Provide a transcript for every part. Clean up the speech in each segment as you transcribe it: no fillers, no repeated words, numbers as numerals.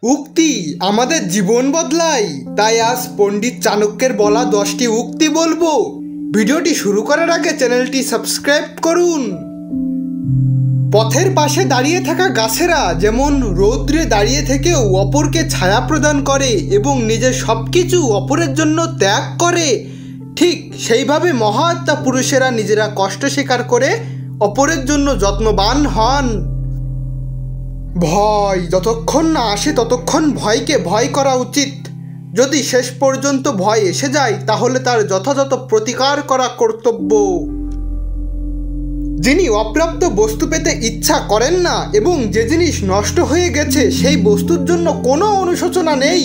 উক্তি আমাদের জীবন বদলায়, তাই আজ পণ্ডিত চাণক্যের বলা 10টি উক্তি বলবো। ভিডিওটি শুরু করার আগে চ্যানেলটি সাবস্ক্রাইব করুন। পথের পাশে দাঁড়িয়ে থাকা গাছেরা যেমন রৌদ্রে দাঁড়িয়ে থেকেও অপরকে ছায়া প্রদান করে এবং নিজের সব কিছু অপরের জন্য ত্যাগ করে, ঠিক সেইভাবে মহাত্মা পুরুষেরা নিজেরা কষ্ট স্বীকার করে অপরের জন্য যত্নবান হন। ভয় যতক্ষণ না আসে ততক্ষণ ভয়কে ভয় করা উচিত। যদি শেষ পর্যন্ত ভয় এসে যায় তাহলে তার যথাযথ প্রতিকার করা কর্তব্য। যিনি অপ্রাপ্ত বস্তু পেতে ইচ্ছা করেন না এবং যে জিনিস নষ্ট হয়ে গেছে সেই বস্তুর জন্য কোনো অনুশোচনা নেই,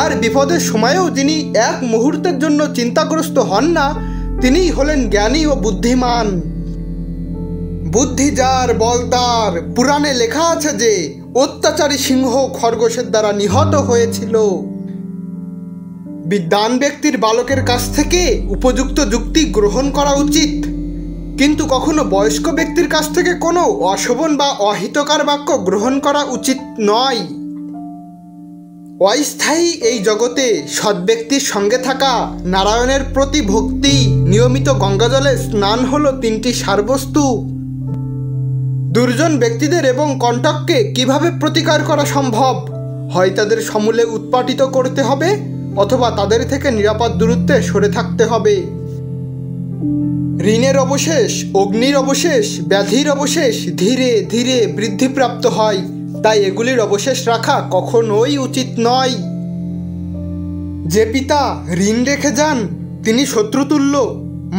আর বিপদের সময়েও যিনি এক মুহূর্তের জন্য চিন্তাগ্রস্ত হন না, তিনিই হলেন জ্ঞানী ও বুদ্ধিমান। বুদ্ধি যার বল তার। পুরাণে লেখা আছে যে অত্যাচারী সিংহ খরগোশের দ্বারা নিহত হয়েছিল। বিদ্বান ব্যক্তির বালকের কাছ থেকে উপযুক্ত যুক্তি গ্রহণ করা উচিত, কিন্তু কখনো বয়স্ক ব্যক্তির কাছ থেকে কোনো অশোভন বা অহিতকর বাক্য গ্রহণ করা উচিত নয়। অস্থায়ী এই জগতে সৎ ব্যক্তির সঙ্গে থাকা, নারায়ণের প্রতি ভক্তি, নিয়মিত গঙ্গাজলে স্নান হলো 3টি সারবস্তু। দুর্জন ব্যক্তিদের এবং কণ্টককে কিভাবে প্রতিকার করা সম্ভব? হয় তাদের সমূলে উৎপাটিত করতে হবে অথবা তাদের থেকে নিরাপদ দূরত্বে সরে থাকতে হবে। ঋণের অবশেষ, অগ্নির অবশেষ, ব্যাধির অবশেষ ধীরে ধীরে বৃদ্ধিপ্রাপ্ত হয়, তাই এগুলির অবশেষ রাখা কখনোই উচিত নয়। যে পিতা ঋণ রেখে যান তিনি শত্রুতুল্য।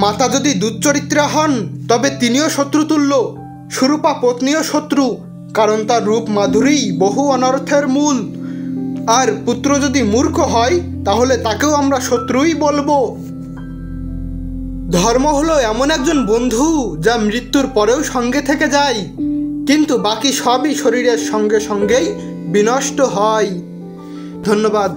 মাতা যদি দুশ্চরিত্রা হন তবে তিনিও শত্রুতুল্য। সুরূপা পত্নীও শত্রু, কারণ তার রূপ মাধুরী বহু অনর্থের মূল। আর পুত্র যদি মূর্খ হয় তাহলে তাকেও আমরা শত্রুই বলবো। ধর্ম হলো এমন একজন বন্ধু যা মৃত্যুর পরেও সঙ্গে থেকে যায়, কিন্তু বাকি সবই শরীরের সঙ্গে সঙ্গেই বিনষ্ট হয়। ধন্যবাদ।